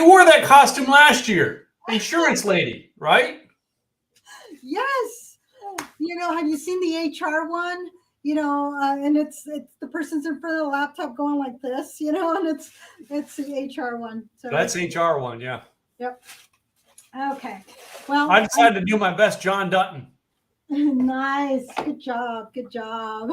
You wore that costume last year. Insurance lady, right? Yes. Have you seen the HR one? And it's the person's in front of the laptop going like this, and it's the HR one. So That's HR one, yeah. Yep. Okay. Well, I decided to do my best John Dutton. Nice. Good job. Good job.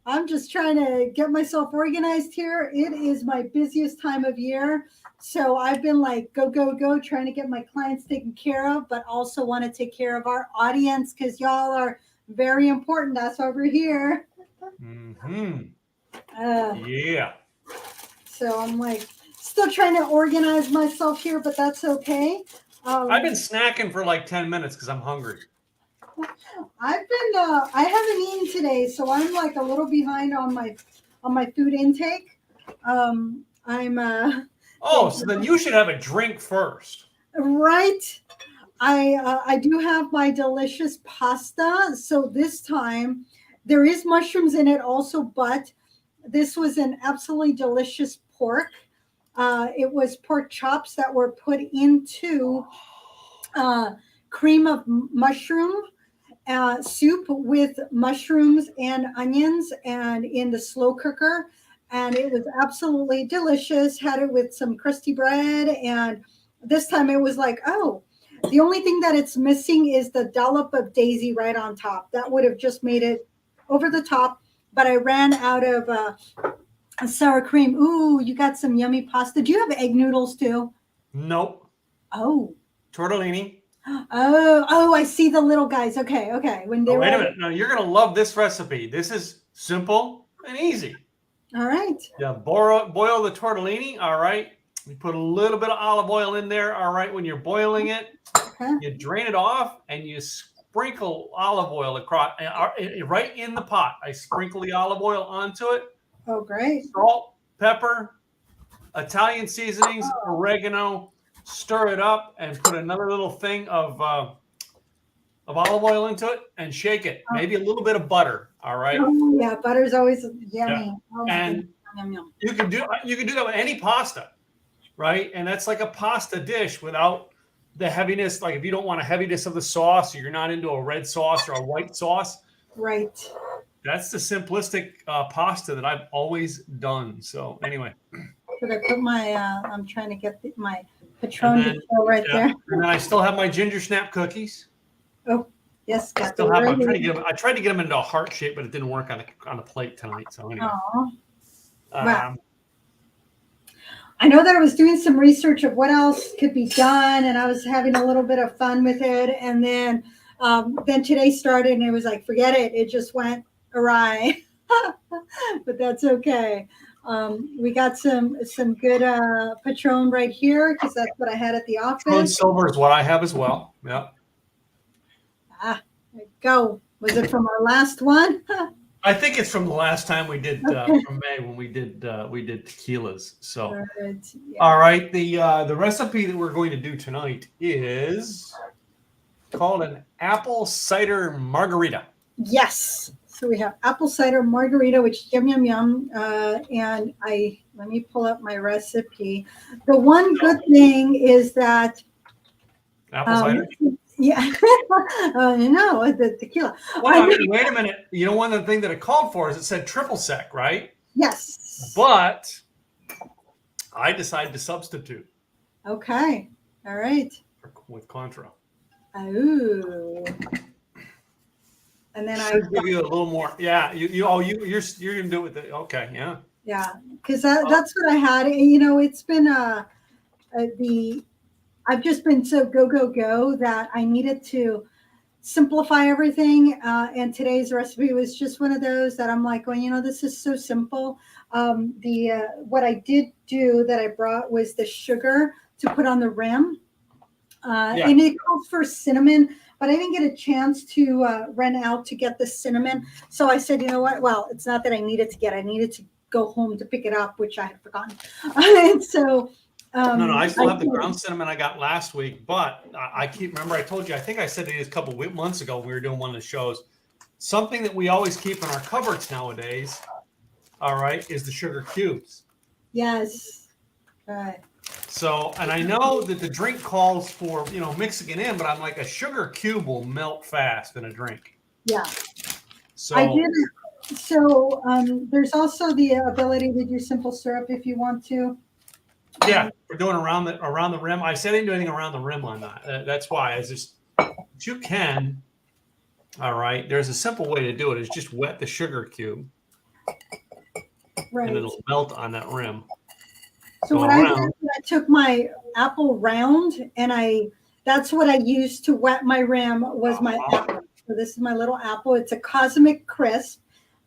I'm just trying to get myself organized here. It is my busiest time of year. So I've been like, go, go, go, trying to get my clients taken care of, but also want to take care of our audience because y'all are very important. That's why we're here. Mm-hmm. Yeah. So I'm like still trying to organize myself here, but that's okay. I've been snacking for like 10 minutes because I'm hungry. I haven't eaten today, so I'm like a little behind on my food intake. So then you should have a drink first. Right. I do have my delicious pasta. So this time there is mushrooms in it also, but this was an absolutely delicious pork. It was pork chops that were put into cream of mushroom soup with mushrooms and onions and in the slow cooker. And it was absolutely delicious. Had it with some crusty bread. And this time it was like, oh, the only thing that it's missing is the dollop of daisy right on top. That would have just made it over the top. But I ran out of sour cream. Ooh, you got some yummy pasta. Do you have egg noodles too? Nope. Oh. Tortellini. Oh, I see the little guys. Okay. Wait a minute. No, you're going to love this recipe. This is simple and easy. All right. Yeah, boil the tortellini. All right. You put a little bit of olive oil in there. All right. When you're boiling it, you drain it off and you sprinkle olive oil across right in the pot. I sprinkle the olive oil onto it. Oh, great. Salt, pepper, Italian seasonings, oregano. Stir it up and put another little thing of olive oil into it and shake it. Maybe a little bit of butter. All right. Oh, yeah, butter's always yummy. Yeah. And yum. you can do that with any pasta, right? And that's like a pasta dish without the heaviness. Like if you don't want a heaviness of the sauce, or you're not into a red sauce or a white sauce, right? That's the simplistic pasta that I've always done. So anyway. Should I put my? I'm trying to get my Patron to go right there. And then I still have my ginger snap cookies. Oh, yes. I still have. I tried to get them into a heart shape, but it didn't work on the plate tonight. So anyway. Wow. I know that I was doing some research of what else could be done, and I was having a little bit of fun with it. And then today started, and it was like, forget it. It just went awry. But that's okay. We got some good Patron right here because that's what I had at the office. Patron Silver is what I have as well. Yeah. There you go. Was it from our last one? I think it's from the last time we did from May when we did tequilas. So, right, yeah. All right. The recipe that we're going to do tonight is called an apple cider margarita. Yes. So we have apple cider margarita, which is yum. And let me pull up my recipe. The one good thing is that apple cider. Yeah, the tequila. Well, wait a minute. You know, one of the things that it called for is it said triple sec, right? Yes. But I decided to substitute. Okay. All right. With Contra. Oh. And then I give you a little more. Yeah. You're gonna do it with the okay. Yeah. Yeah, because that's what I had. You know, it's been I've just been so go that I needed to simplify everything. And today's recipe was just one of those that I'm like, well, this is so simple. What I did do that I brought was the sugar to put on the rim. And it calls for cinnamon, but I didn't get a chance to run out to get the cinnamon. So I said, you know what? Well, it's not that I needed to go home to pick it up, which I had forgotten. And so no, I still have the ground cinnamon I got last week, but I remember I told you, I think I said it a couple of months ago when we were doing one of the shows, something that we always keep in our cupboards nowadays, all right, is the sugar cubes. Yes. Right. So, and I know that the drink calls for, mixing it in, but I'm like, a sugar cube will melt fast in a drink. Yeah. So I did. So there's also the ability to do simple syrup if you want to. yeah, we're doing around the rim. I said I didn't do anything around the rim on that. That's why I just, you can. All right. There's a simple way to do it. Is just wet the sugar cube, Right. and it'll melt on that rim. So what I did is I took my apple round and that's what I used to wet my rim was my apple. So this is my little apple. It's a Cosmic Crisp.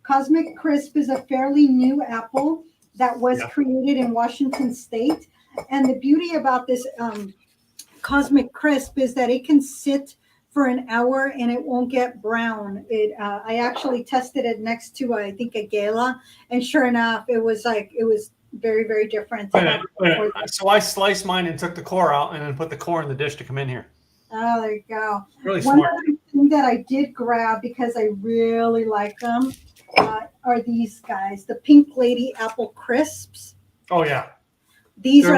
Cosmic Crisp is a fairly new apple that was created in Washington State. And the beauty about this Cosmic Crisp is that it can sit for an hour and it won't get brown. I actually tested it next to, I think, a gala. And sure enough, it was very, very different. So I sliced mine and took the core out and then put the core in the dish to come in here. Oh, there you go. Really One smart. other thing that I did grab because I really like them are these guys, the Pink Lady Apple Crisps. Oh yeah. They're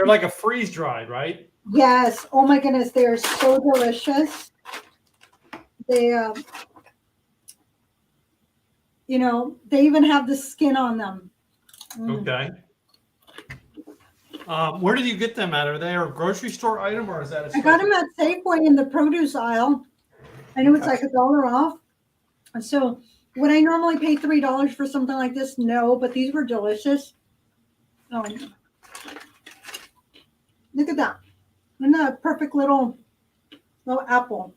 like a freeze dried, right? Yes. Oh my goodness, they are so delicious. They they even have the skin on them. Okay. Where did you get them at? Are they a grocery store item or is that I got them at Safeway in the produce aisle. I know it's like $1 off. So would I normally pay $3 for something like this? No, but these were delicious. Oh, look at that. Isn't that a perfect little apple?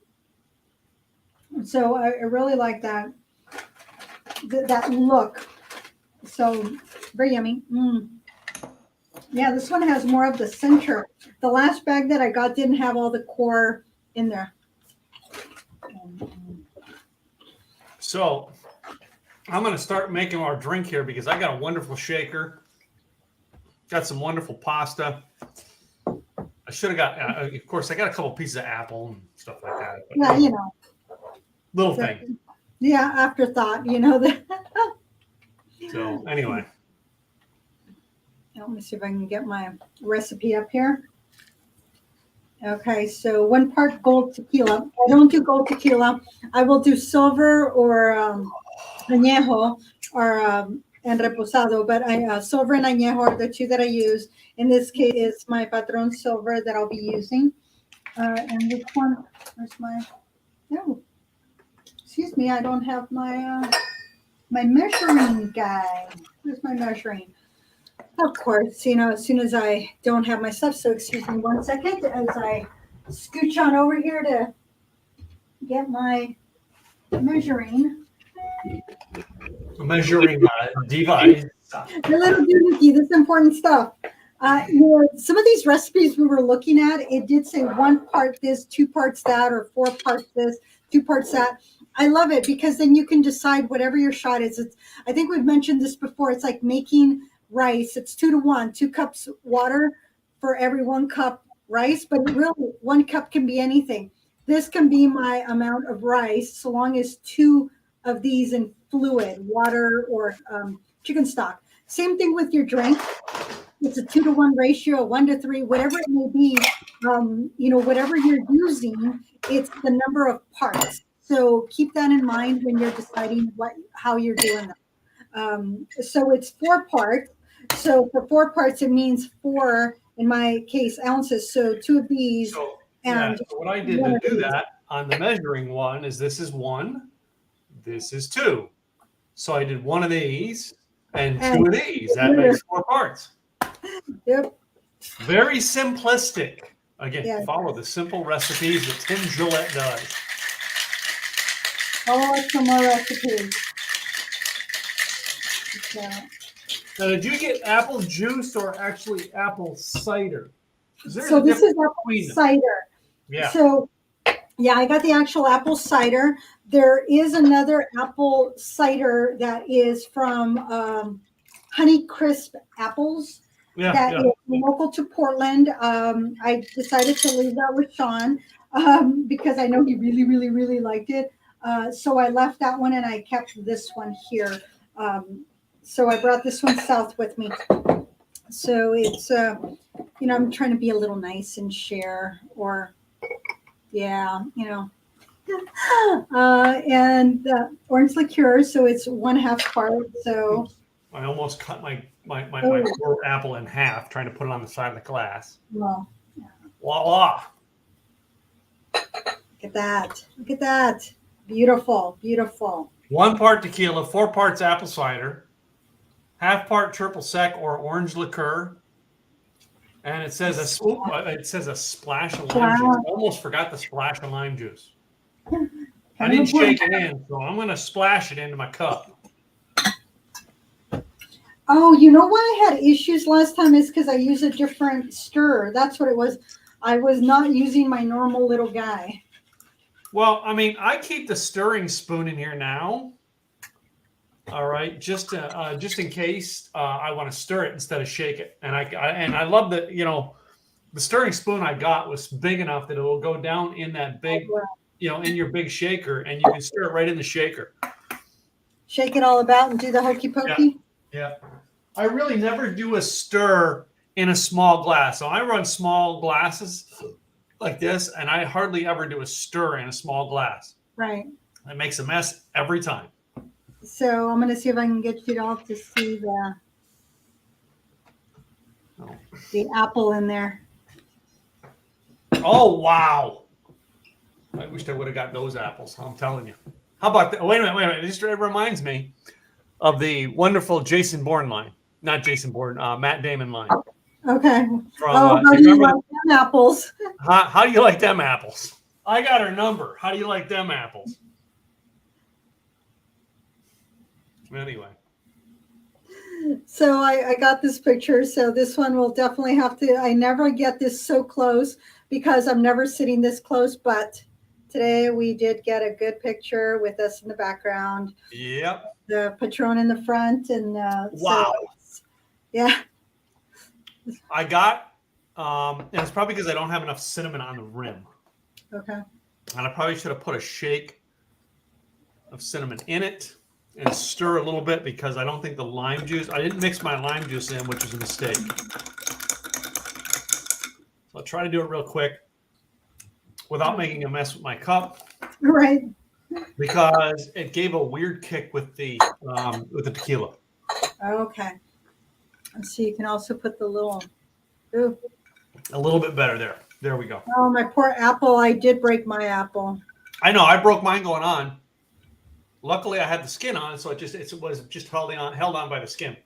So I really like that look. So very yummy. Yeah, this one has more of the center. The last bag that I got didn't have all the core in there. So I'm going to start making our drink here because I got a wonderful shaker. Got some wonderful pasta. I should have got, of course, I got a couple pieces of apple and stuff like that. But, yeah, little thing. Yeah, afterthought, So anyway. Let me see if I can get my recipe up here. Okay, so 1 part gold tequila. I don't do gold tequila. I will do silver or añejo or and reposado, but silver and añejo are the two that I use. In this case, it's my Padron silver that I'll be using. And which one? Where's my? No, excuse me. I don't have my my measuring guide. Where's my measuring? Of course, as soon as I don't have my stuff. So excuse me 1 second as I scooch on over here to get my measuring device. The little doohickey, this important stuff. Some of these recipes we were looking at, it did say 1 part this, 2 parts that, or 4 parts this, 2 parts that. I love it because then you can decide whatever your shot is. I think we've mentioned this before. It's like making rice. It's 2 to 1, 2 cups water for every 1 cup rice, but really 1 cup can be anything. This can be my amount of rice so long as 2 of these in fluid, water or chicken stock. Same thing with your drink. It's a 2 to 1 ratio, 1 to 3, whatever it may be. Whatever you're using, it's the number of parts. So keep that in mind when you're deciding how you're doing them. So it's 4 parts. So for 4 parts, it means 4, in my case, ounces. So 2 of these. So what I did to do that on the measuring one is this is 1, this is 2. So I did 1 of these and 2 of these. That makes 4 parts. Yep. Very simplistic. Again, follow the simple recipes that Tim Gillette does. Follow some more recipes. Okay. Now, did you get apple juice or actually apple cider? So this is apple cider. Yeah. So, I got the actual apple cider. There is another apple cider that is from Honey Crisp Apples. That is local to Portland. I decided to leave that with Sean because I know he really, really, really liked it. So I left that one and I kept this one here. So I brought this one south with me. So it's I'm trying to be a little nice and share, or yeah, and orange liqueur. So it's 1/2 part. So Oops. I almost cut my oh, poor apple in half trying to put it on the side of the glass. well, Voila! look at that! Look at that! Beautiful, beautiful. 1 part tequila, 4 parts apple cider, 1/2 part triple sec or orange liqueur, and it says a splash of lime juice. Wow. I almost forgot the splash of lime juice. I Kind of didn't important. shake it in, so I'm going to splash it into my cup. Oh, you know why I had issues last time is because I used a different stir. That's what it was. I was not using my normal little guy. Well, I mean, I keep the stirring spoon in here now. All right, just in case I want to stir it instead of shake it. And I love that, the stirring spoon I got was big enough that it will go down in that big, in your big shaker, and you can stir it right in the shaker. Shake it all about and do the hokey pokey. Yeah. I really never do a stir in a small glass. So I run small glasses like this, and I hardly ever do a stir in a small glass. Right. It makes a mess every time. So I'm going to see if I can get you all to see the apple in there. Oh, wow. I wish I would have got those apples. I'm telling you. How about that? Wait a minute. This reminds me of the wonderful Jason Bourne line. Not Jason Bourne, Matt Damon line. Okay. From, how do you like them apples? How do you like them apples? I got her number. How do you like them apples? Anyway. So I got this picture. So this one will definitely have to, I never get this so close because I'm never sitting this close, but today we did get a good picture with us in the background. Yep. The Patron in the front. And wow. So, yeah. I got, and it's probably because I don't have enough cinnamon on the rim. Okay. And I probably should have put a shake of cinnamon in it and stir a little bit because I don't think the lime juice, I didn't mix my lime juice in, which is a mistake. So I'll try to do it real quick without making a mess with my cup. Right. Because it gave a weird kick with the tequila. Okay. And so you can also put the little, ooh. A little bit better there. There we go. Oh, my poor apple. I did break my apple. I know. I broke mine going on. Luckily, I had the skin on, so it was just held on by the skin.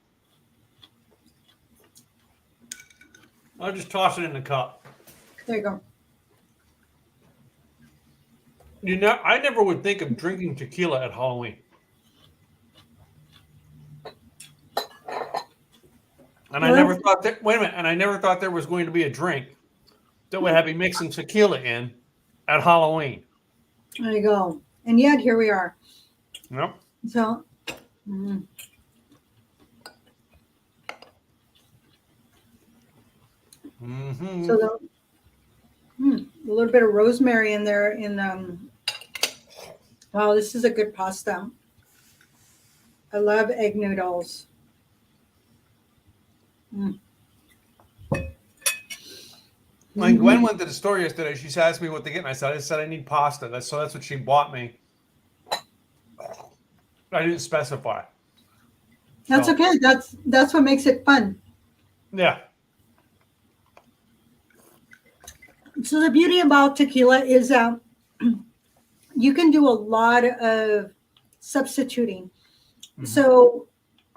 I'll just toss it in the cup. There you go. I never would think of drinking tequila at Halloween. And I never thought that. Wait a minute. And I never thought there was going to be a drink that would have me mixing tequila in at Halloween. There you go. And yet here we are. Yep. So. Mm-hmm. So a little bit of rosemary in there. Wow, this is a good pasta. I love egg noodles. When Gwen went to the store yesterday, she asked me what to get, and I said I need pasta. That's what she bought me. I didn't specify. That's okay. That's what makes it fun. Yeah. So the beauty about tequila is you can do a lot of substituting. Mm-hmm. So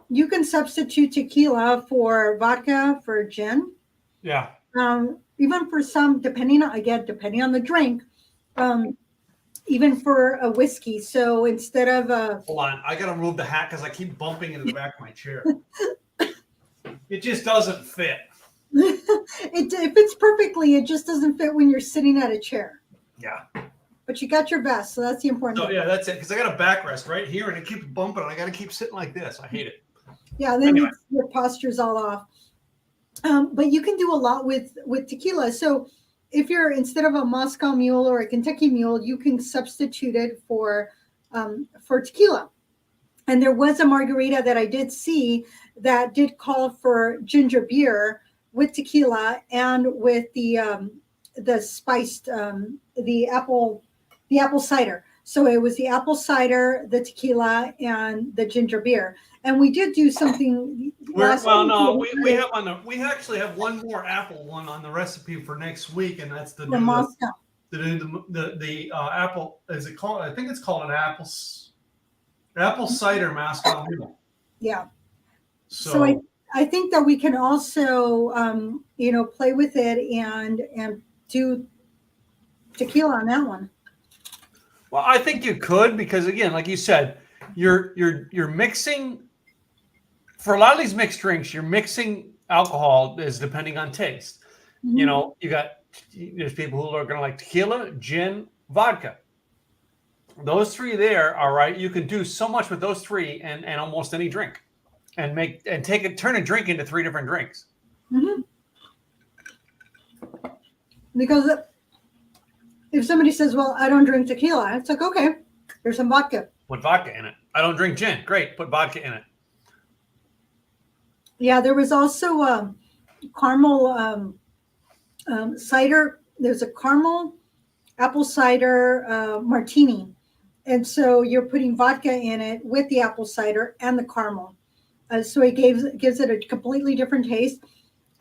you can substitute tequila for vodka, for gin. Yeah. Even for some, depending on the drink, even for a whiskey. So instead of hold on, I gotta remove the hat because I keep bumping into the back of my chair. It just doesn't fit. It fits perfectly. It just doesn't fit when you're sitting at a chair. Yeah. But you got your vest, so that's the important thing. Yeah, that's it. Because I got a backrest right here, and it keeps bumping, and I got to keep sitting like this. I hate it. Yeah, then anyway. Your posture's all off. But you can do a lot with tequila. So if you're, instead of a Moscow Mule or a Kentucky Mule, you can substitute it for tequila. And there was a margarita that I did see that did call for ginger beer with tequila and with the spiced the apple cider. So it was the apple cider, the tequila, and the ginger beer. And we did do something last Well, week. no, we actually have one more apple one on the recipe for next week, and that's the For new Moscow. the apple. Is it called? I think it's called an apple cider Moscow Mule. Yeah. So, So I think that we can also play with it and do tequila on that one. well, I think you could, because again, like you said, you're mixing for a lot of these mixed drinks. You're mixing alcohol is depending on taste. Mhm. You know, there's people who are going to like tequila, gin, vodka. Those three there, all right. You can do so much with those three and almost any drink, and turn a drink into three different drinks. Mhm. Because if somebody says, "Well, I don't drink tequila," it's like, okay, there's some vodka. Put vodka in it. I don't drink gin. Great, put vodka in it. Yeah, there was also caramel cider. There's a caramel apple cider martini, and so you're putting vodka in it with the apple cider and the caramel. So it gives it a completely different taste.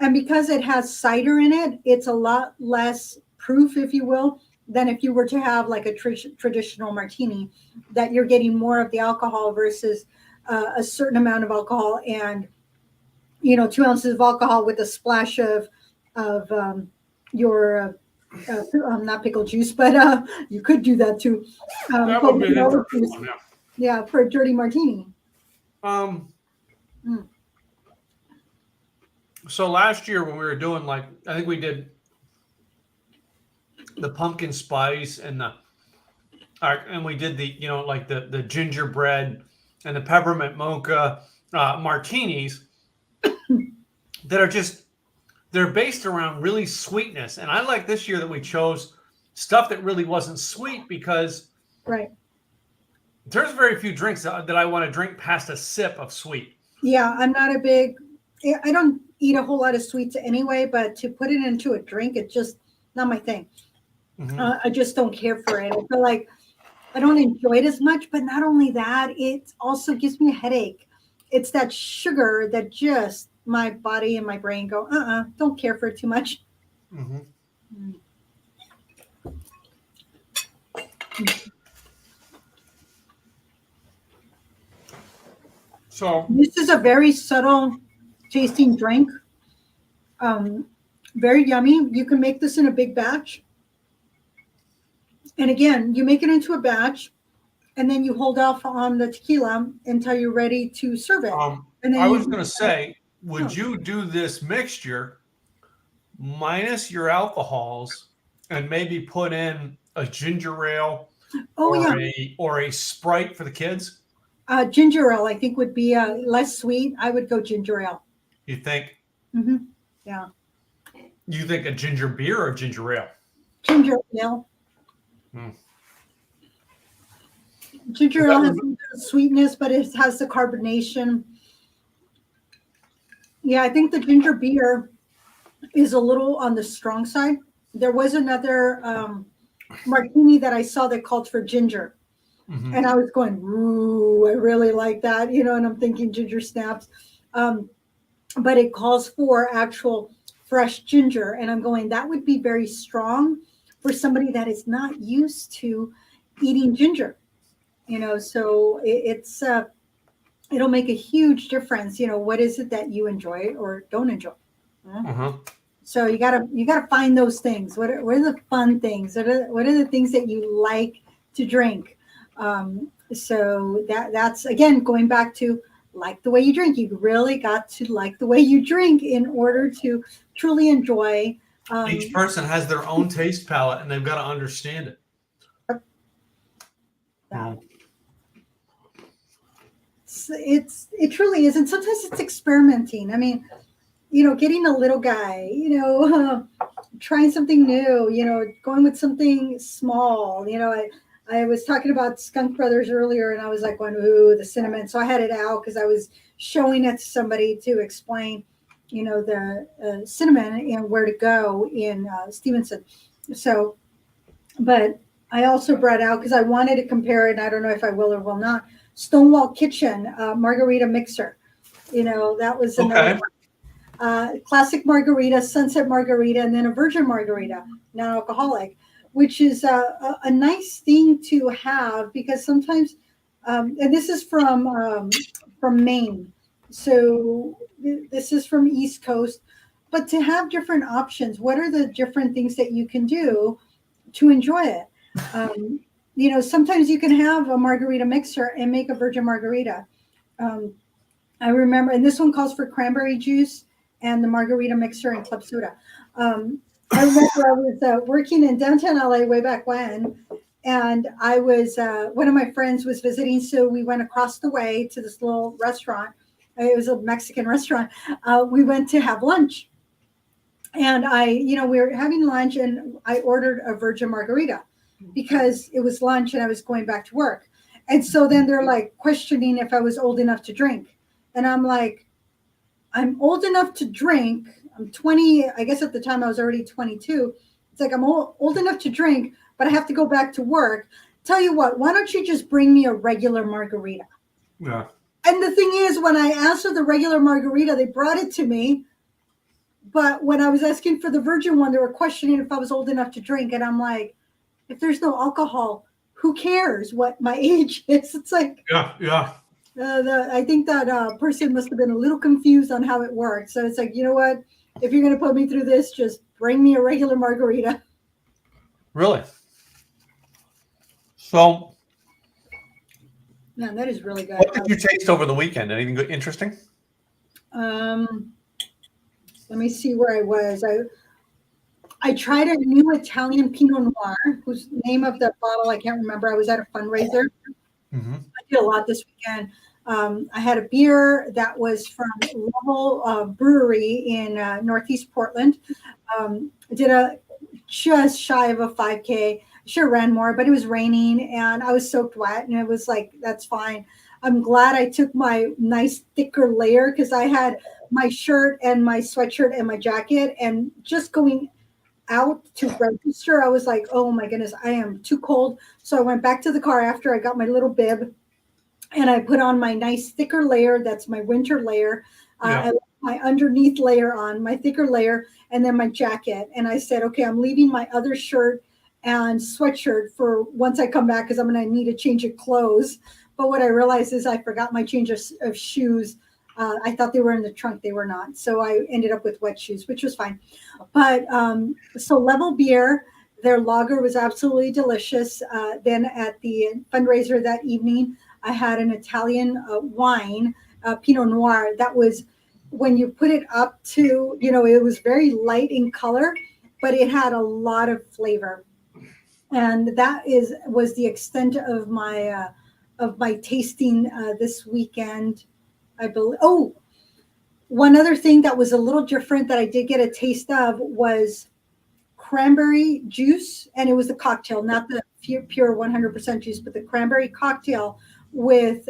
And because it has cider in it, it's a lot less proof, if you will, than if you were to have like a traditional martini, that you're getting more of the alcohol versus a certain amount of alcohol and 2 ounces of alcohol with a splash of your not pickle juice, but you could do that too. That But would be with an all the interesting juice, one, yeah, for a dirty martini. yeah. So last year when we were doing I think we did the pumpkin spice and we did the gingerbread and the peppermint mocha martinis that are they're based around really sweetness. And I like this year that we chose stuff that really wasn't sweet, because Right. there's very few drinks that I want to drink past a sip of sweet. Yeah, I don't eat a whole lot of sweets anyway, but to put it into a drink, it's just not my thing. Mm-hmm. I just don't care for it. I feel like I don't enjoy it as much, but not only that, it also gives me a headache. It's that sugar that just my body and my brain go, don't care for it too much. Mm-hmm. Mm. So This is a very subtle tasting drink. Very yummy. You can make this in a big batch. And again, you make it into a batch and then you hold off on the tequila until you're ready to serve it. And then I was going to say, would you do this mixture minus your alcohols and maybe put in a ginger ale or a Sprite for the kids? Ginger ale, I think, would be less sweet. I would go ginger ale. You think? Mm-hmm. Yeah. You think a ginger beer or ginger ale? Ginger ale. Ginger ale has a sweetness, but it has the carbonation. Yeah, I think the ginger beer is a little on the strong side. There was another martini that I saw that called for ginger. Mm-hmm. And I was going, ooh, I really like that, and I'm thinking ginger snaps. But it calls for actual fresh ginger. And I'm going, that would be very strong for somebody that is not used to eating ginger, so it'll make a huge difference. What is it that you enjoy or don't enjoy? Uh-huh. So you gotta find those things. What are the fun things? What are the things that you like to drink? So that's again going back to like the way you drink. You really got to like the way you drink in order to truly enjoy. Each person has their own taste palette, and they've got to understand it. Yeah. It truly is, and sometimes it's experimenting. I mean, getting a little guy, trying something new, going with something small. I was talking about Skunk Brothers earlier, and I was like, going, ooh, the cinnamon. So I had it out because I was showing it to somebody to explain, the cinnamon and where to go in Stevenson. So, but I also brought out, because I wanted to compare it, and I don't know if I will or will not, Stonewall Kitchen margarita mixer. That was another classic margarita, sunset margarita, and then a virgin margarita, non-alcoholic, which is a nice thing to have, because sometimes, and this is from Maine, so this is from East Coast, but to have different options, what are the different things that you can do to enjoy it? Sometimes you can have a margarita mixer and make a virgin margarita. I remember, and this one calls for cranberry juice and the margarita mixer and club soda. I remember I was working in downtown LA way back when, and I was one of my friends was visiting, so we went across the way to this little restaurant. It was a Mexican restaurant. We went to have lunch, and we were having lunch, and I ordered a virgin margarita because it was lunch and I was going back to work. And so then they're like questioning if I was old enough to drink, and I'm like, I'm old enough to drink. I'm 20. I guess at the time I was already 22. It's like, I'm old enough to drink, but I have to go back to work. Tell you what, why don't you just bring me a regular margarita? Yeah. And the thing is, when I asked for the regular margarita, they brought it to me. But when I was asking for the virgin one, they were questioning if I was old enough to drink. And I'm like, if there's no alcohol, who cares what my age is? It's like, yeah. I think that person must have been a little confused on how it worked. So it's like, you know what? If you're going to put me through this, just bring me a regular margarita. Really? So, Man, that is really good. What did you taste over the weekend? Anything good, interesting? Let me see where I was. I tried a new Italian Pinot Noir, whose name of the bottle I can't remember. I was at a fundraiser. Mm-hmm. I did a lot this weekend. I had a beer that was from Level Brewery in Northeast Portland. I did a just shy of a 5K. I should have ran more, but it was raining and I was soaked wet, and it was like, that's fine. I'm glad I took my nice thicker layer, because I had my shirt and my sweatshirt and my jacket, and just going out to register, I was like, oh my goodness, I am too cold. So I went back to the car after I got my little bib, and I put on my nice thicker layer. That's my winter layer. I left my underneath layer on, my thicker layer, and then my jacket. And I said, okay, I'm leaving my other shirt and sweatshirt for once I come back, because I'm going to need a change of clothes. But what I realized is I forgot my change of shoes. I thought they were in the trunk. They were not. So I ended up with wet shoes, which was fine. But so Level Beer, their lager was absolutely delicious. Then at the fundraiser that evening, I had an Italian wine, Pinot Noir, that was, when you put it up to, it was very light in color, but it had a lot of flavor. And that was the extent of my tasting this weekend, I believe. Oh, one other thing that was a little different that I did get a taste of was cranberry juice, and it was the cocktail, not the pure 100% juice, but the cranberry cocktail with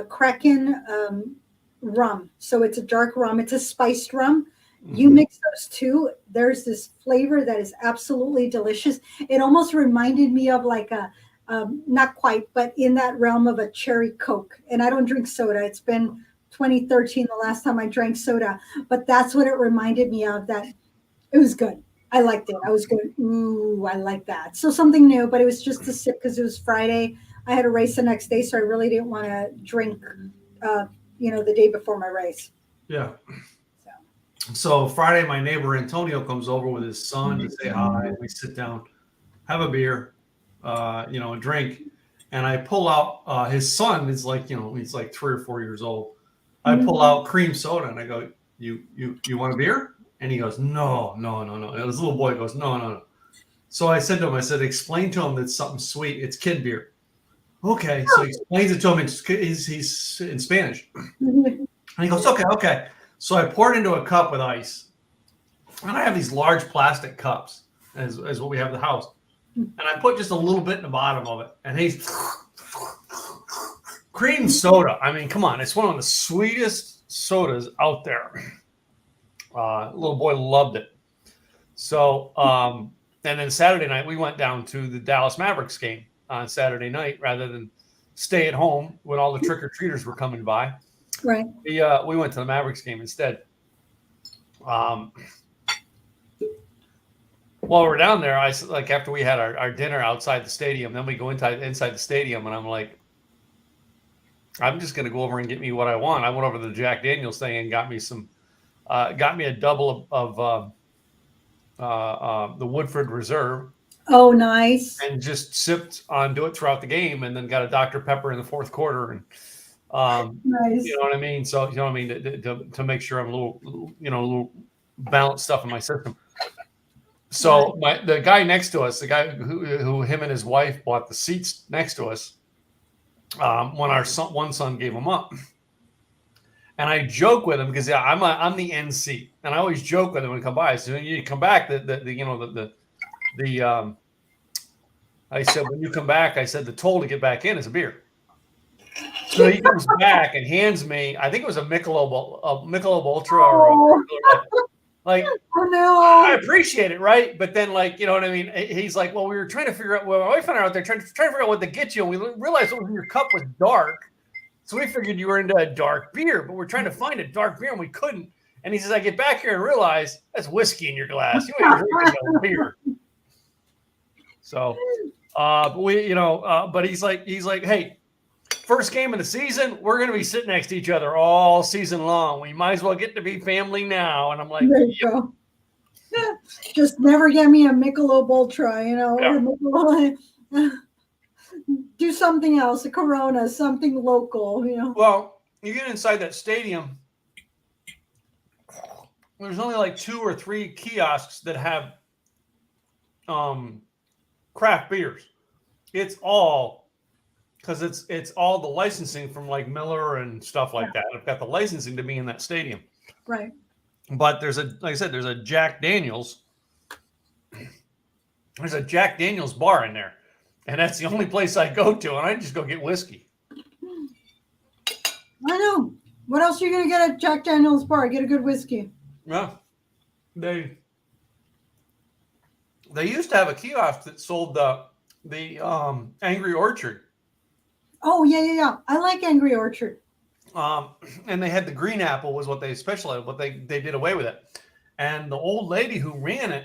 Kraken rum. So it's a dark rum. It's a spiced rum. You mix those two, there's this flavor that is absolutely delicious. It almost reminded me of like a, not quite, but in that realm of a cherry Coke. And I don't drink soda. It's been 2013 the last time I drank soda, but that's what it reminded me of. That it was good. I liked it. I was going, ooh, I like that. So something new, but it was just a sip because it was Friday. I had a race the next day, so I really didn't want to drink, the day before my race. Yeah. So Friday, my neighbor Antonio comes over with his son to say hi. We sit down, have a beer, a drink, and I pull out. His son is like, he's like 3 or 4 years old. I pull out cream soda and I go, "You want a beer?" And he goes, "No." And this little boy goes, "No." So I said to him, explain to him that it's something sweet. It's kid beer. Okay. So he explains it to him. He's in Spanish. And he goes, okay. So I poured into a cup with ice. And I have these large plastic cups as what we have in the house. and I put just a little bit in the bottom of it, and he's cream soda. I mean, come on, it's one of the sweetest sodas out there. Little boy loved it. So, and then Saturday night we went down to the Dallas Mavericks game on Saturday night rather than stay at home when all the trick or treaters were coming by. Right. We went to the Mavericks game instead. While we're down there, after we had our dinner outside the stadium, then we go inside the stadium, and I'm like, I'm just gonna go over and get me what I want. I went over to the Jack Daniels thing and got me a double of the Woodford Reserve. Oh, nice. And just sipped onto it throughout the game, and then got a Dr. Pepper in the fourth quarter, and nice. you know what I mean. So you know what I mean to make sure I'm a little balanced stuff in my system. So the guy next to us, the guy who him and his wife bought the seats next to us, when our one son gave them up, and I joke with him because I'm the NC, and I always joke with him when he come by. So when you come back, I said, when you come back, I said the toll to get back in is a beer. So he comes back and hands me, I think it was a Michelob Ultra or like, oh no, I appreciate it, right? But then, like, you know what I mean? He's like, well, we were trying to figure out, well, my wife and I are out there trying to figure out what to get you, and we realized what was in your cup was dark. So we figured you were into a dark beer, but we're trying to find a dark beer and we couldn't. And he says, I get back here and realize that's whiskey in your glass. You ain't drinking no beer. So, but he's like, hey, first game of the season, we're going to be sitting next to each other all season long. We might as well get to be family now. And I'm like, there you go. Just never get me a Michelob Ultra, Yeah. Do something else, a Corona, something local, Well, you get inside that stadium, there's only like 2 or 3 kiosks that have craft beers. It's all because it's all the licensing from like Miller and stuff like that. I've got the licensing to be in that stadium. Right. But there's a Jack Daniels. There's a Jack Daniels bar in there. And that's the only place I go to, and I just go get whiskey. I know. What else are you going to get at Jack Daniels bar? Get a good whiskey. Yeah. They used to have a kiosk that sold the Angry Orchard. Oh, yeah. I like Angry Orchard. And they had the green apple was what they specialized, but they did away with it. And the old lady who ran it,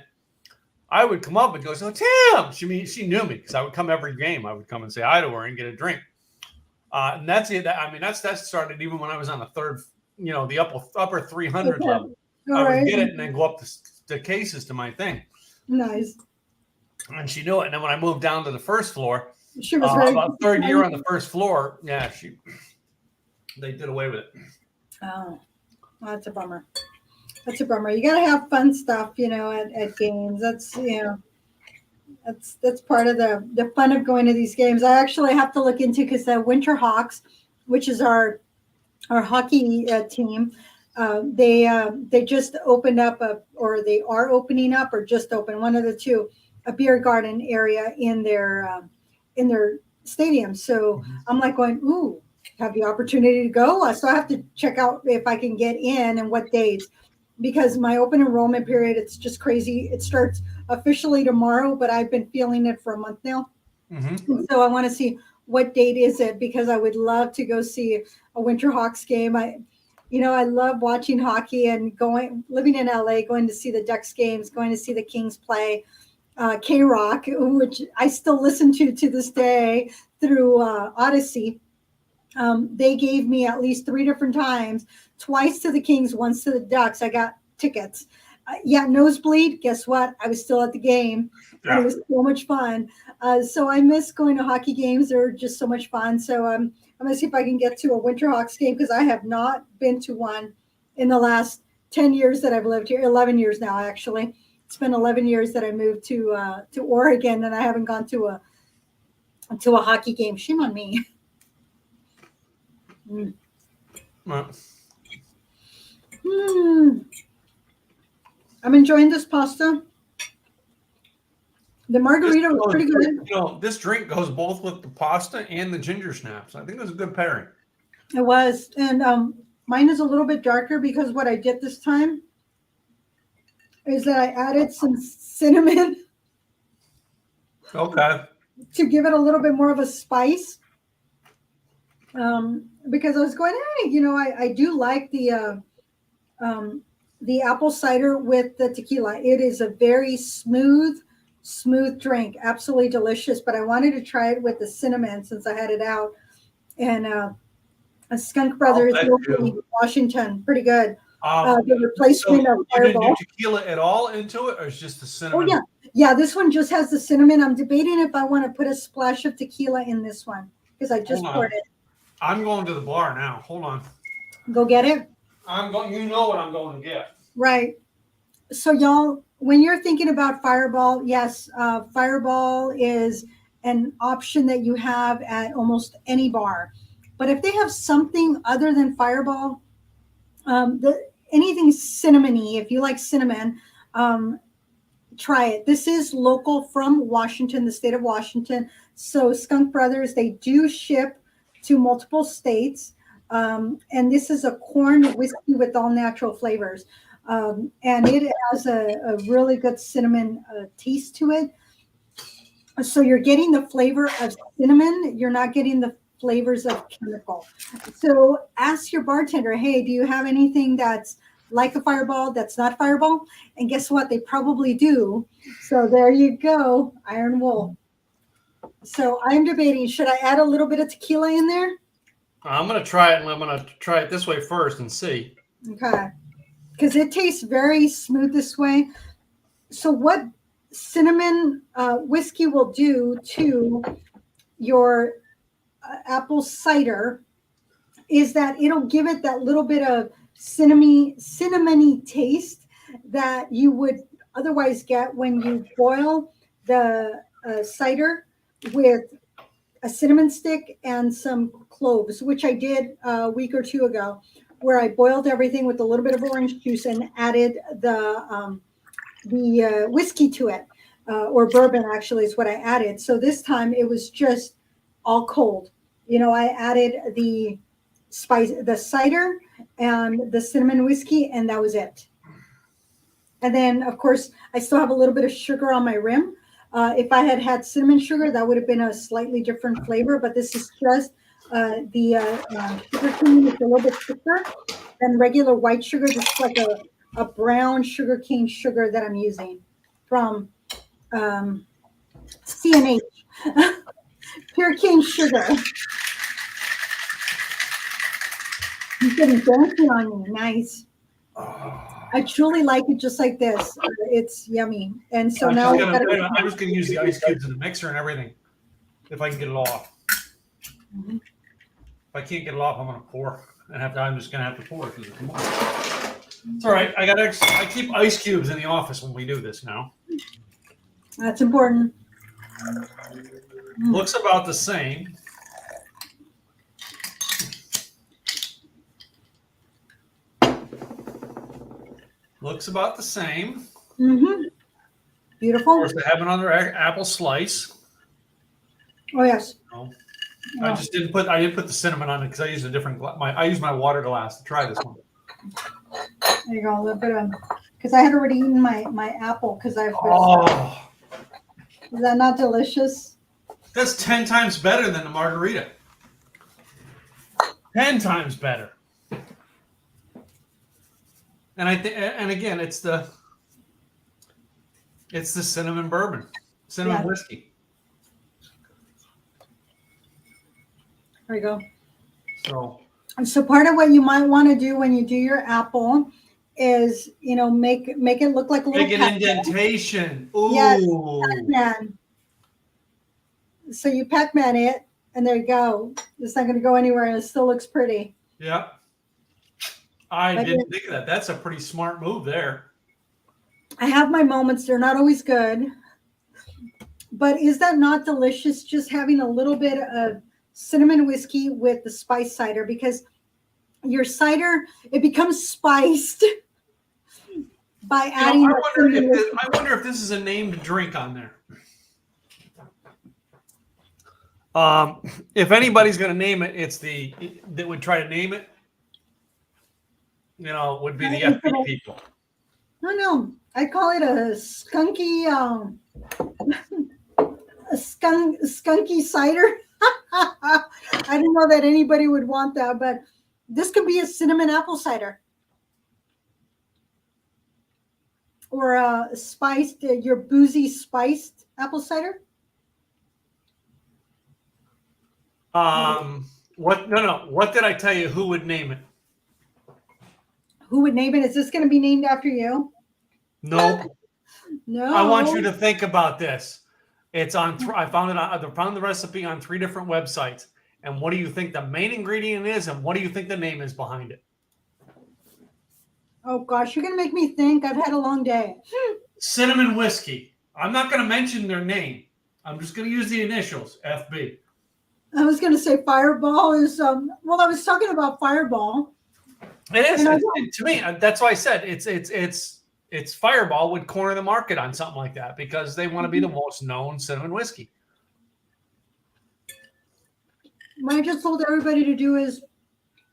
I would come up and go, so Tim, she knew me because I would come every game. I would come and say hi to her and get a drink. And that's it. That started even when I was on the third, the upper 300 level. I would get it and then go up the cases to my thing. Nice. And she knew it. And then when I moved down to the first floor, she was very about third year on the first floor. Yeah, they did away with it. Oh, that's a bummer. That's a bummer. You got to have fun stuff, at games. That's, that's part of the fun of going to these games. I actually have to look into because the Winter Hawks, which is our hockey team, they just opened up or they are opening up or just opened, one of the two, a beer garden area in their stadium. So I'm like going, ooh, have the opportunity to go. So I have to check out if I can get in and what dates. Because my open enrollment period, it's just crazy. It starts officially tomorrow, but I've been feeling it for a month now. Mm-hmm. So I want to see what date is it, because I would love to go see a Winter Hawks game. I love watching hockey and living in LA, going to see the Ducks games, going to see the Kings play. K-Rock, which I still listen to this day through Odyssey. They gave me at least 3 different times, twice to the Kings, once to the Ducks. I got tickets. Nosebleed. Guess what? I was still at the game. Yeah. It was so much fun. So I miss going to hockey games. They're just so much fun. So I'm going to see if I can get to a Winter Hawks game, because I have not been to one in the last 10 years that I've lived here. 11 years now, actually. It's been 11 years that I moved to Oregon, and I haven't gone to a hockey game. Shame on me. I'm enjoying this pasta. The margarita was pretty good. You know, this drink goes both with the pasta and the ginger snaps. I think that's a good pairing. It was. And mine is a little bit darker because what I did this time is that I added some cinnamon. Okay. To give it a little bit more of a spice. Because I was going, hey, you know, I do like the apple cider with the tequila. It is a very smooth drink, absolutely delicious. But I wanted to try it with the cinnamon since I had it out. And a Skunk Brothers, Washington, pretty good. The replacement of Fireball. You didn't do tequila at all into it, or it's just the cinnamon? Oh yeah. This one just has the cinnamon. I'm debating if I want to put a splash of tequila in this one because I just poured it. I'm going to the bar now. Hold on. Go get it. I'm going. You know what I'm going to get. Right. So y'all, when you're thinking about Fireball, yes, Fireball is an option that you have at almost any bar. But if they have something other than Fireball, anything cinnamony, if you like cinnamon, try it. This is local from Washington, the state of Washington. So Skunk Brothers, they do ship to multiple states. And this is a corn whiskey with all natural flavors. And it has a really good cinnamon taste to it. So you're getting the flavor of cinnamon. You're not getting the flavors of chemical. So ask your bartender, hey, do you have anything that's like a Fireball that's not Fireball? And guess what? They probably do. So there you go, Iron Wool. So I'm debating, should I add a little bit of tequila in there? I'm going to try it, and I'm going to try it this way first and see. Okay. Because it tastes very smooth this way. So what cinnamon whiskey will do to your apple cider is that it'll give it that little bit of cinnamony taste that you would otherwise get when you boil the cider with a cinnamon stick and some cloves, which I did a week or two ago, where I boiled everything with a little bit of orange juice and added the whiskey to it, or bourbon actually is what I added. So this time it was just all cold. You know, I added the cider and the cinnamon whiskey, and that was it. And then, of course, I still have a little bit of sugar on my rim. If I had had cinnamon sugar, that would have been a slightly different flavor, but this is just the sugar cane is a little bit thicker than regular white sugar. This is like a brown sugar cane sugar that I'm using from C&H, pure cane sugar. You're getting dancing on you. Nice. I truly like it just like this. It's yummy. And so now I'm just going to use the ice cubes in the mixer and everything if I can get it off. Mm-hmm. If I can't get it off, I'm going to pour. I'm just going to have to pour it. It's all right. I keep ice cubes in the office when we do this now. That's important. Looks about the same. Looks about the same. Mm-hmm. Beautiful. Of course, they have another apple slice. Oh yes. Oh. I just didn't put the cinnamon on it because I used a different I used my water glass to try this one. There you go, a little bit of, because I had already eaten my apple because I've. Oh. Is that not delicious? That's 10 times better than the margarita. 10 times better. And and again, it's the cinnamon bourbon, cinnamon whiskey. There you go. So part of what you might want to do when you do your apple is, you know, make it look like a little. Make an indentation. Ooh. Yes, Pac-Man. So you Pac-Man it, and there you go. It's not going to go anywhere, and it still looks pretty. Yeah. I didn't think of that. That's a pretty smart move there. I have my moments. They're not always good. But is that not delicious, just having a little bit of cinnamon whiskey with the spice cider? Because your cider, it becomes spiced by adding. I wonder if this is a named drink on there. If anybody's going to name it, it's that would try to name it. Would be the FB people. No, I call it a skunky, skunky cider. I don't know that anybody would want that, but this could be a cinnamon apple cider. Or a spiced, your boozy spiced apple cider. What? No. What did I tell you? Who would name it? Who would name it? Is this going to be named after you? No. No. I want you to think about this. It's on. I found the recipe on 3 different websites. And what do you think the main ingredient is? And what do you think the name is behind it? Oh gosh, you're going to make me think. I've had a long day. Cinnamon whiskey. I'm not going to mention their name. I'm just going to use the initials, FB. I was going to say Fireball is. Well, I was talking about Fireball. It is to me. That's why I said it's Fireball would corner the market on something like that because they want to be the most known cinnamon whiskey. What I just told everybody to do is,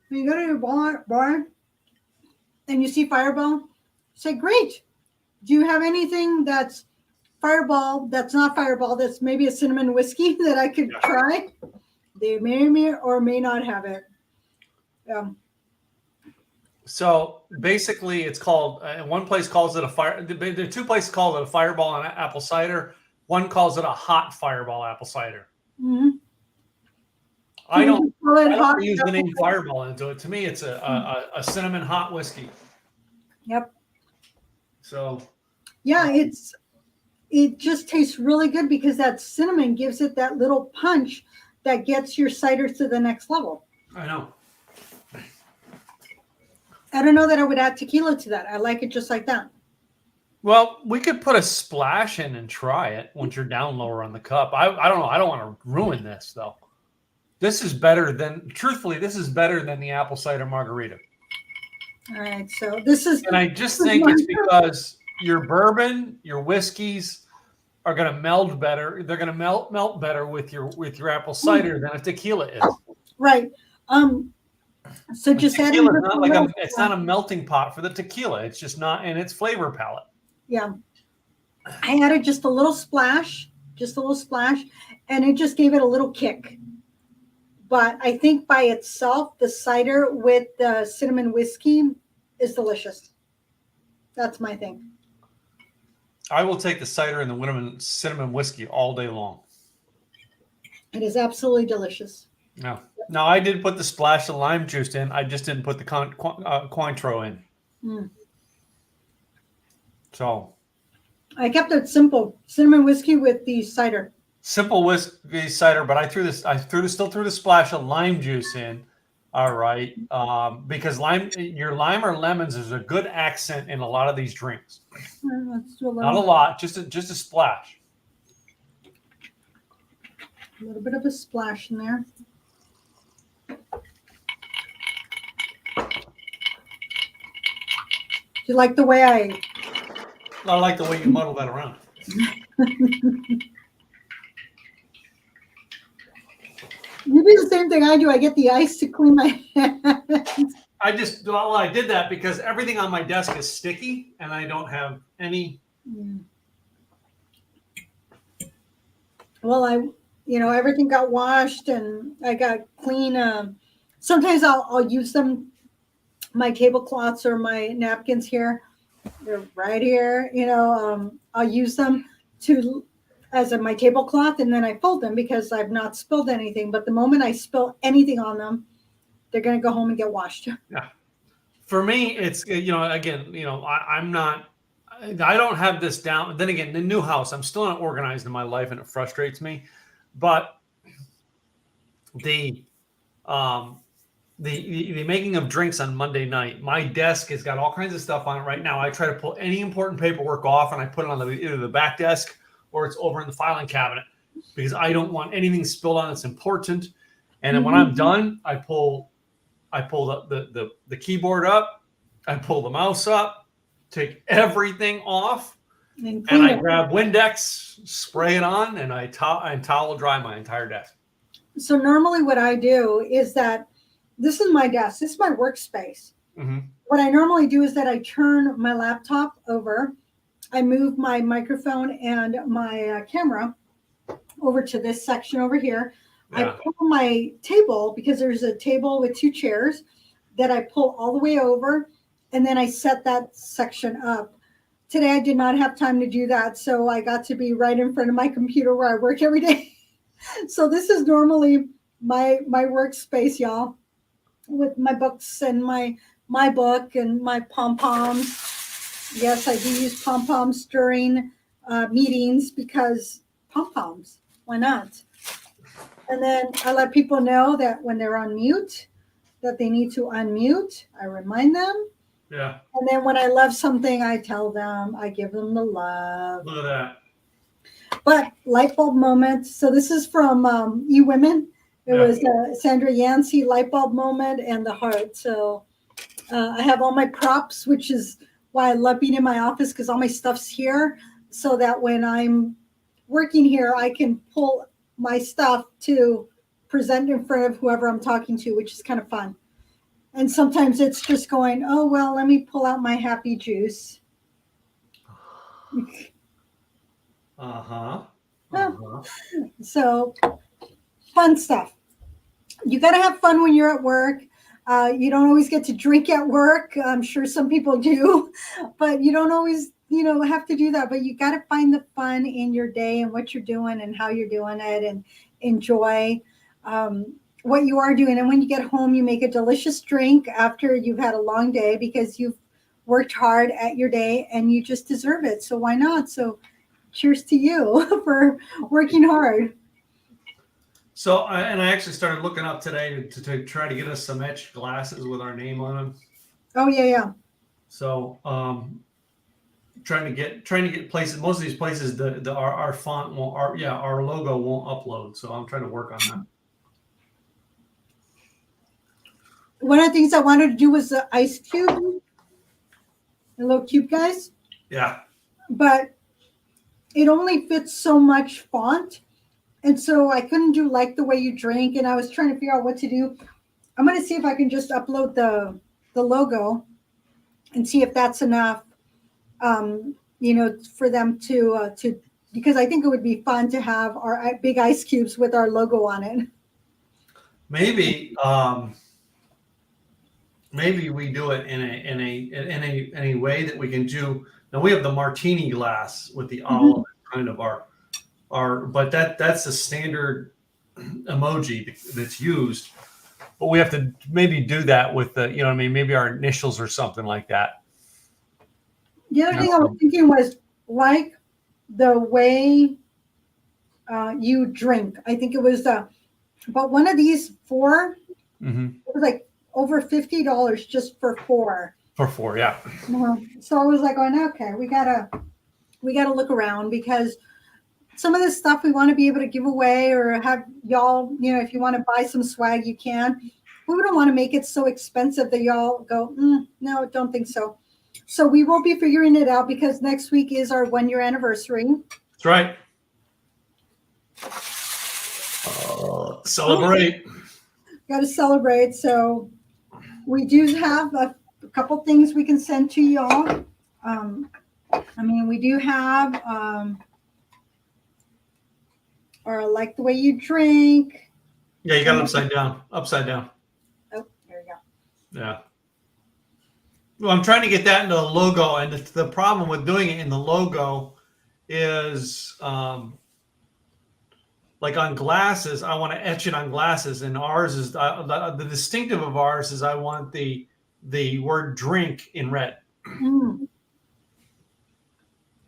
when you go to your bar and you see Fireball, say, "Great. Do you have anything that's Fireball? That's not Fireball. That's maybe a cinnamon whiskey that I could try." They may or may not have it. So basically, it's called. One place calls it a fire. There are 2 places call it a Fireball and apple cider. One calls it a hot Fireball apple cider. Mm-hmm. I don't use the name Fireball into it. To me, it's a cinnamon hot whiskey. Yep. So. Yeah, it just tastes really good because that cinnamon gives it that little punch that gets your cider to the next level. I know. I don't know that I would add tequila to that. I like it just like that. Well, we could put a splash in and try it once you're down lower on the cup. I don't know. I don't want to ruin this though. This is better than the apple cider margarita. All right, so this is. And I just think it's because your bourbon, your whiskeys are going to meld better. They're going to melt better with your apple cider than a tequila is. Right. So just adding. It's not a melting pot for the tequila. It's just not in its flavor palette. Yeah. I added just a little splash, and it just gave it a little kick. But I think by itself, the cider with the cinnamon whiskey is delicious. That's my thing. I will take the cider and the cinnamon whiskey all day long. It is absolutely delicious. Yeah. Now, I did put the splash of lime juice in. I just didn't put the Cointreau in. Mm. So. I kept it simple. Cinnamon whiskey with the cider. Simple whiskey cider, but I still threw the splash of lime juice in. All right. Because your lime or lemons is a good accent in a lot of these drinks. Let's do Not a lot, just a splash. A little bit of a splash in there. Do you like the way I like the way you muddle that around. You do the same thing I do. I get the ice to clean my hands. I did that because everything on my desk is sticky and I don't have any. Well, everything got washed and I got clean. Sometimes I'll use them, my tablecloths or my napkins here. They're right here. I'll use them as my tablecloth, and then I fold them because I've not spilled anything. But the moment I spill anything on them, they're going to go home and get washed. Yeah. For me, it's, I'm not, I don't have this down. Then again, the new house, I'm still not organized in my life and it frustrates me. But the making of drinks on Monday night, my desk has got all kinds of stuff on it right now. I try to pull any important paperwork off and I put it on either the back desk or it's over in the filing cabinet because I don't want anything spilled on that's important. And then when I'm done, I pull the keyboard up, I pull the mouse up, take everything off, and I grab Windex, spray it on, and I towel dry my entire desk. So normally what I do is that this is my desk. This is my workspace. Mm-hmm. What I normally do is that I turn my laptop over. I move my microphone and my camera over to this section over here. I Yeah. pull my table, because there's a table with two chairs that I pull all the way over, and then I set that section up. Today I did not have time to do that, so I got to be right in front of my computer where I work every day. So this is normally my workspace, y'all, with my books and my book and my pom poms. Yes, I do use pom poms during meetings, because pom poms. Why not? And then I let people know that when they're on mute, that they need to unmute. I remind them. Yeah. And then when I love something, I tell them, I give them the love. Look at that. But light bulb moment. So this is from You Women. It was Sandra Yancey light bulb moment and the heart. So I have all my props, which is why I love being in my office, because all my stuff's here, so that when I'm working here, I can pull my stuff to present in front of whoever I'm talking to, which is kind of fun. And sometimes it's just going, oh, well, let me pull out my happy juice. Uh-huh. So fun stuff. You got to have fun when you're at work. You don't always get to drink at work. I'm sure some people do, but you don't always, have to do that. But you got to find the fun in your day and what you're doing and how you're doing it, and enjoy what you are doing. And when you get home, you make a delicious drink after you've had a long day, because you've worked hard at your day and you just deserve it. So why not? So cheers to you for working hard. So, I actually started looking up today to try to get us some etched glasses with our name on them. Oh yeah. So, trying to get places. Most of these places, our font won't, our logo won't upload. So I'm trying to work on that. One of the things I wanted to do was the ice cube, the little cube guys. Yeah. But it only fits so much font. And so I couldn't do like the way you drink. And I was trying to figure out what to do. I'm going to see if I can just upload the logo and see if that's enough, for them to, because I think it would be fun to have our big ice cubes with our logo on it. Maybe, maybe we do it in a way that we can do. Now we have the martini glass with the olive, kind of but that's the standard emoji that's used. But we have to maybe do that with maybe our initials or something like that. The other thing I was thinking was like the way you drink. I think it was but one of these 4, it was like over $50 just for 4. For 4, yeah. So I was like, okay, we gotta look around, because some of this stuff we want to be able to give away, or have y'all, if you want to buy some swag, you can. But we don't want to make it so expensive that y'all go, no, don't think so. So we will be figuring it out, because next week is our 1-year anniversary. That's right. Celebrate. Got to celebrate. So we do have a couple things we can send to y'all. We do have or like the way you drink. Yeah, you got it upside down. Upside down. Oh, there you go. Yeah. Well, I'm trying to get that into the logo, and the problem with doing it in the logo is, like on glasses, I want to etch it on glasses, and ours is the distinctive of ours is I want the word drink in red.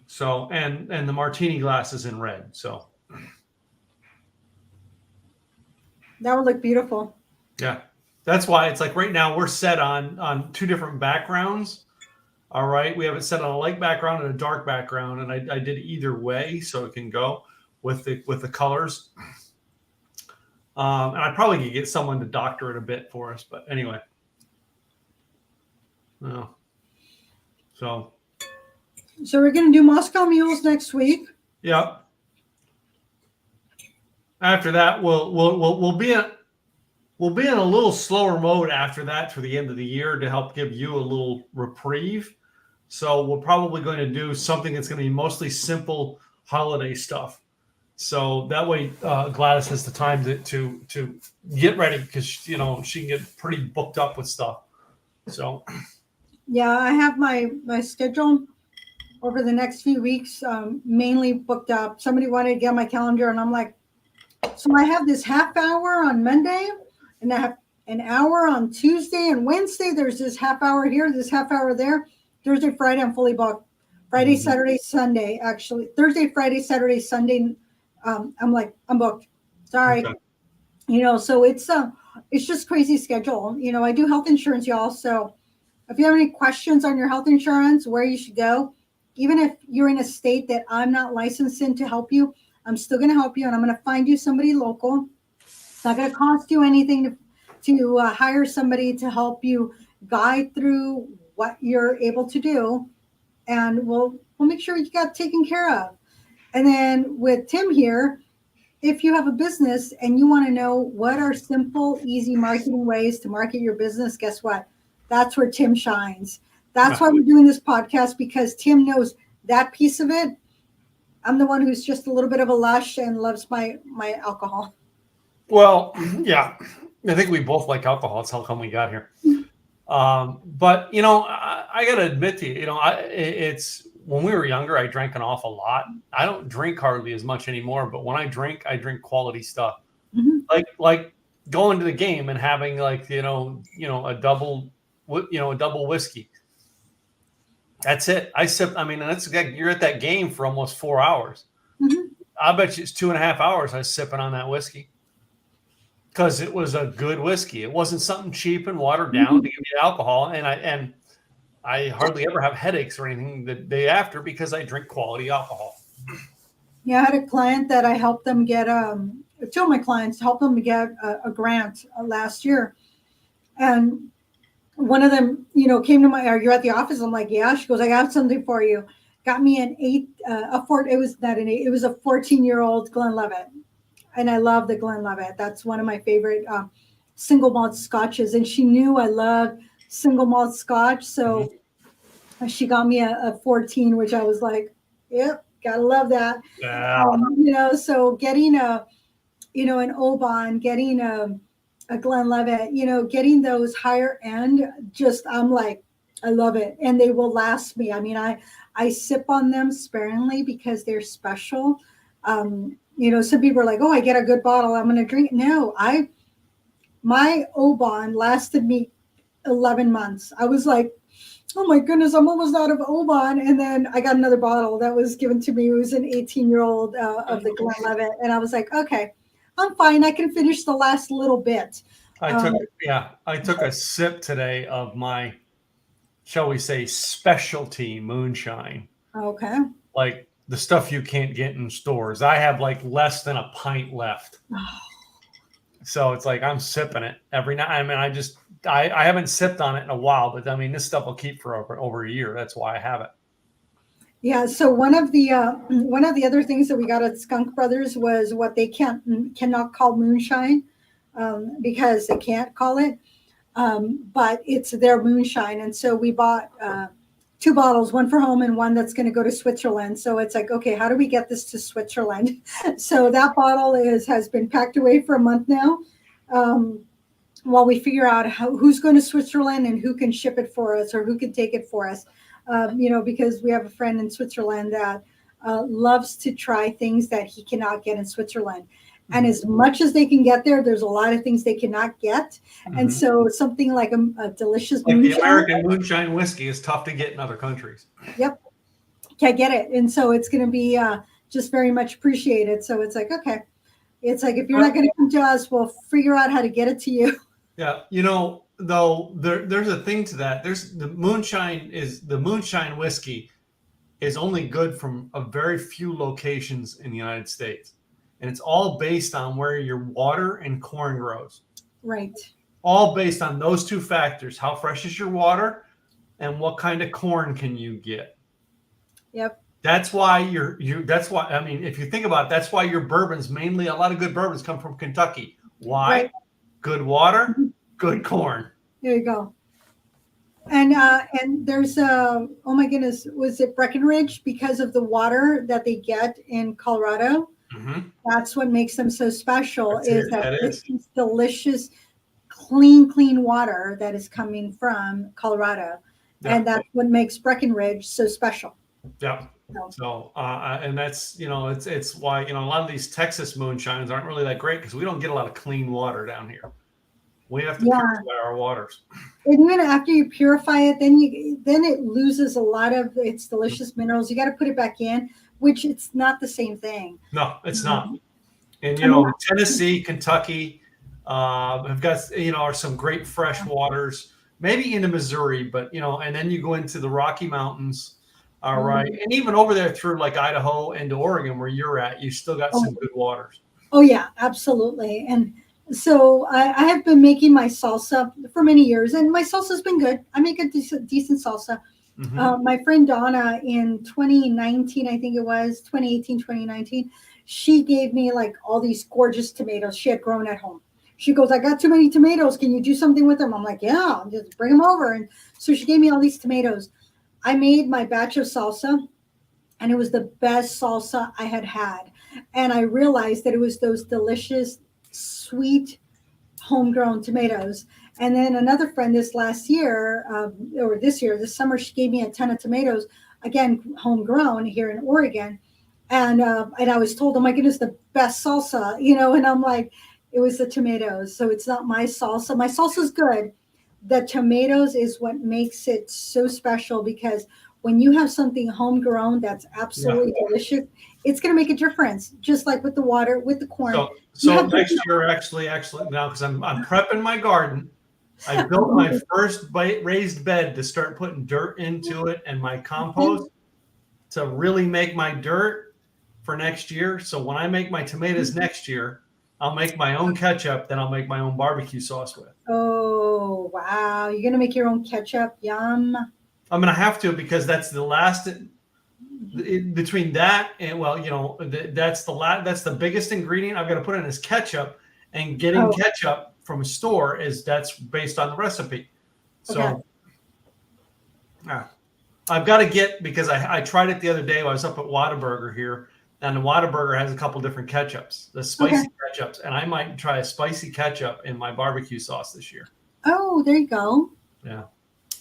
So and the martini glass is in red. So that would look beautiful. Yeah. That's why it's like right now we're set on 2 different backgrounds. All right. We have it set on a light background and a dark background. And I did either way so it can go with the colors. And I probably could get someone to doctor it a bit for us. But anyway. No. So we're going to do Moscow Mules next week. Yeah. after that, we'll be in a little slower mode after that for the end of the year to help give you a little reprieve. So we're probably going to do something that's going to be mostly simple holiday stuff. So that way, Gladys has the time to get ready because she can get pretty booked up with stuff. So Yeah, I have my schedule over the next few weeks mainly booked up. Somebody wanted to get my calendar, and I'm like, so I have this half hour on Monday, and I have an hour on Tuesday and Wednesday. There's this half hour here, this half hour there. Thursday, Friday, I'm fully booked. Friday, Saturday, Sunday, actually. Thursday, Friday, Saturday, Sunday, I'm like, I'm booked. Sorry. Okay. So it's just crazy schedule. I do health insurance, y'all. So if you have any questions on your health insurance, where you should go, even if you're in a state that I'm not licensed in to help you, I'm still going to help you, and I'm going to find you somebody local. It's not going to cost you anything to hire somebody to help you guide through what you're able to do, and we'll make sure you got taken care of. And then with Tim here, if you have a business and you want to know what are simple, easy marketing ways to market your business, guess what? That's where Tim shines. That's why we're doing this podcast, because Tim knows that piece of it. I'm the one who's just a little bit of a lush and loves my alcohol. Well, yeah, I think we both like alcohol. That's how come we got here. But I got to admit to you, it's when we were younger, I drank an awful lot. I don't drink hardly as much anymore, but when I drink quality stuff. Mm-hmm. Like going to the game and having a double whiskey. That's it. I sip. I mean, you're at that game for almost 4 hours. Mm-hmm. I bet you it's 2.5 hours I was sipping on that whiskey because it was a good whiskey. It wasn't something cheap and watered down to give you alcohol. And I hardly ever have headaches or anything the day after because I drink quality alcohol. Yeah, I had a client that I helped them get, two of my clients helped them get a grant last year. And one of them, came to are you at the office? I'm like, yeah. She goes, I got something for you. Got me it was not an 8, it was a 14-year-old Glenlivet. And I love the Glenlivet. That's one of my favorite single malt scotches. And she knew I loved single malt scotch. So she got me a 14, which I was like, yep, gotta love that. Yeah. So getting an Oban, getting a Glenlivet, getting those higher end, I'm like, I love it. And they will last me. I mean, I sip on them sparingly because they're special. Some people are like, oh, I get a good bottle, I'm going to drink. No, my Oban lasted me 11 months. I was like, oh my goodness, I'm almost out of Oban. And then I got another bottle that was given to me. It was an 18-year-old of the Glenlivet. And I was like, okay, I'm fine. I can finish the last little bit. I took a sip today of my, shall we say, specialty moonshine. Okay. Like the stuff you can't get in stores. I have like less than a pint left. So it's like I'm sipping it every night. I mean, I haven't sipped on it in a while, but I mean, this stuff will keep for over a year. That's why I have it. Yeah. So one of the other things that we got at Skunk Brothers was what they cannot call moonshine because they can't call it, but it's their moonshine. And so we bought 2 bottles, one for home and one that's going to go to Switzerland. So it's like, okay, how do we get this to Switzerland? So that bottle has been packed away for a month now. While we figure out who's going to Switzerland and who can ship it for us or who can take it for us. Because we have a friend in Switzerland that loves to try things that he cannot get in Switzerland. And as much as they can get there, there's a lot of things they cannot get. Mm-hmm. And so something like a delicious moonshine. The American moonshine whiskey is tough to get in other countries. Yep. Can't get it. And so it's going to be just very much appreciated. So it's like, okay. It's like, if you're not going to come to us, we'll figure out how to get it to you. Yeah. Though there's a thing to that. There's the moonshine whiskey is only good from a very few locations in the United States. And it's all based on where your water and corn grows. Right. All based on those 2 factors. How fresh is your water and what kind of corn can you get? Yep. That's why that's why, I mean, if you think about it, that's why your bourbons, mainly a lot of good bourbons come from Kentucky. Why? Right. Good water, good corn. There you go. And there's oh my goodness, was it Breckenridge, because of the water that they get in Colorado? Mm-hmm. That's what makes them so special. That's Is it. that That this is. is delicious, clean water that is coming from Colorado, Yeah. and that's what makes Breckenridge so special. Yeah. So, and that's, it's why, a lot of these Texas moonshines aren't really that great because we don't get a lot of clean water down here. We have to Yeah. purify our waters. And even after you purify it, then it loses a lot of its delicious minerals. You got to put it back in, which it's not the same thing. No, it's not. And, I mean, Tennessee, Kentucky have got, are some great fresh waters, maybe into Missouri, but, and then you go into the Rocky Mountains. All right. And even over there through like Idaho and Oregon, where you're at, you still got some good waters. Oh, yeah, absolutely. And so I have been making my salsa for many years, and my salsa's been good. I make a decent salsa. Mm-hmm. My friend Donna in 2019, I think it was 2018, 2019, she gave me like all these gorgeous tomatoes she had grown at home. She goes, I got too many tomatoes. Can you do something with them? I'm like, yeah, just bring them over. And so she gave me all these tomatoes. I made my batch of salsa, and it was the best salsa I had had. And I realized that it was those delicious, sweet, homegrown tomatoes. And then another friend this last year, or this year, this summer, she gave me a ton of tomatoes, again, homegrown here in Oregon. And I was told, oh my goodness, the best salsa, and I'm like, it was the tomatoes. So it's not my salsa. My salsa's good. The tomatoes is what makes it so special, because when you have something homegrown that's absolutely delicious, it's going to make a difference. Just like with the water, with the corn. So next year, actually now, because I'm prepping my garden, I built my first raised bed to start putting dirt into it and my compost to really make my dirt for next year. So when I make my tomatoes next year, I'll make my own ketchup, then I'll make my own barbecue sauce with. Oh, wow. You're going to make your own ketchup? Yum. I'm going to have to, because that's the last, between that and, that's the biggest ingredient I've got to put in is ketchup, and getting ketchup from a store that's based on the recipe. So I've got to get, because I tried it the other day. I was up at Whataburger here, and the Whataburger has a couple different ketchups, the spicy ketchups, and I might try a spicy ketchup in my barbecue sauce this year. Oh, there you go. Yeah.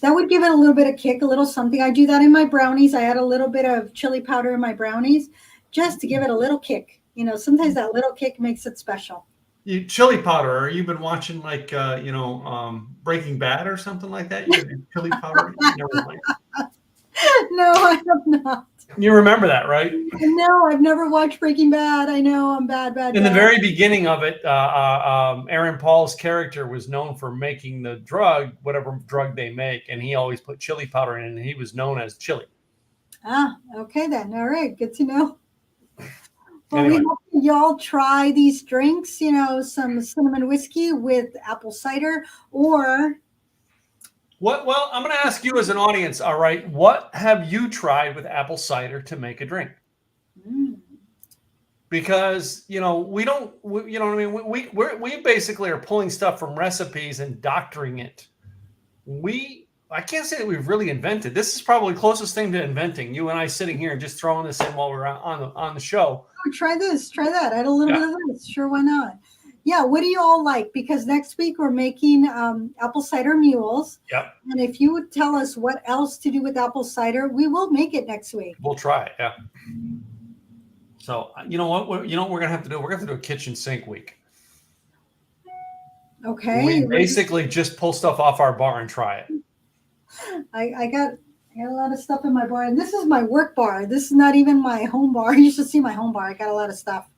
That would give it a little bit of kick, a little something. I do that in my brownies. I add a little bit of chili powder in my brownies just to give it a little kick. Sometimes that little kick makes it special. Chili powder, or you've been watching like, Breaking Bad or something like that? You chili powder? Never mind. No, I have not. You remember that, right? No, I've never watched Breaking Bad. I know I'm bad. In the very beginning of it, Aaron Paul's character was known for making the drug, whatever drug they make, and he always put chili powder in it, and he was known as Chili. Ah, okay then. All right, good to know. Well, Anyway. we hope y'all try these drinks, some cinnamon whiskey with apple cider, or... Well, I'm going to ask you as an audience, all right, what have you tried with apple cider to make a drink? Because, we don't, you know what I mean? We basically are pulling stuff from recipes and doctoring it. I can't say that we've really invented. This is probably the closest thing to inventing. You and I sitting here and just throwing this in while we're on the show. Oh, try this, try that. Add a little bit of this. Sure, why not? Yeah, what do you all like? Because next week we're making apple cider mules. Yep. And if you would tell us what else to do with apple cider, we will make it next week. We'll try it, yeah. So, you know what we're going to have to do? We're going to have to do a kitchen sink week. Okay. We basically just pull stuff off our bar and try it. I got a lot of stuff in my bar, and this is my work bar. This is not even my home bar. You should see my home bar. I got a lot of stuff.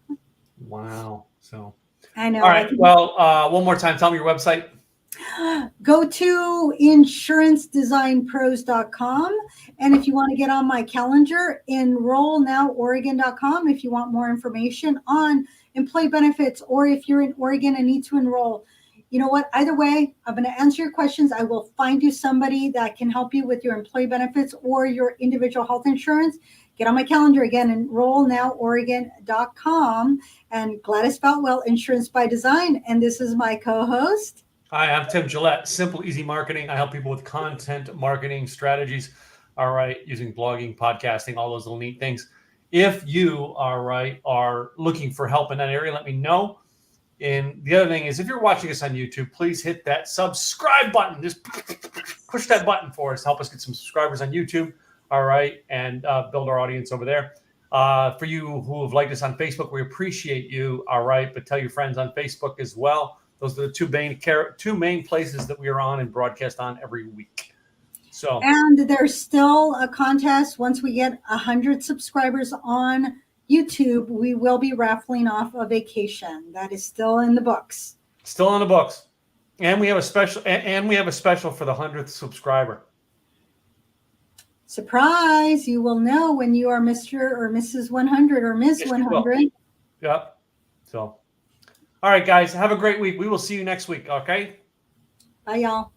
Wow. So... I know. All right. Well, one more time. Tell me your website. Go to insurancedesignpros.com. And if you want to get on my calendar, enrollnoworegon.com if you want more information on employee benefits, or if you're in Oregon and need to enroll. You know what? Either way, I'm going to answer your questions. I will find you somebody that can help you with your employee benefits or your individual health insurance. get on my calendar again, enrollnoworegon.com. And Gladys Boutwell, Insurance by Design. And this is my co-host. Hi, I'm Tim Gillette, Simple Easy Marketing. I help people with content marketing strategies, all right, using blogging, podcasting, all those little neat things. If you, all right, are looking for help in that area, let me know. And the other thing is, if you're watching us on YouTube, please hit that subscribe button. Just push that button for us. Help us get some subscribers on YouTube, all right, and build our audience over there. For you who have liked us on Facebook, we appreciate you, all right, but tell your friends on Facebook as well. Those are the two main places that we are on and broadcast on every week. So, and there's still a contest. Once we get 100 subscribers on YouTube, we will be raffling off a vacation. That is still in the books. Still in the books. And we have a special for the 100th subscriber. Surprise! You will know when you are Mr. or Mrs. 100 or Ms. Yes, 100. Yep. So, all right, guys, have a great week. We will see you next week. Okay. Bye, y'all.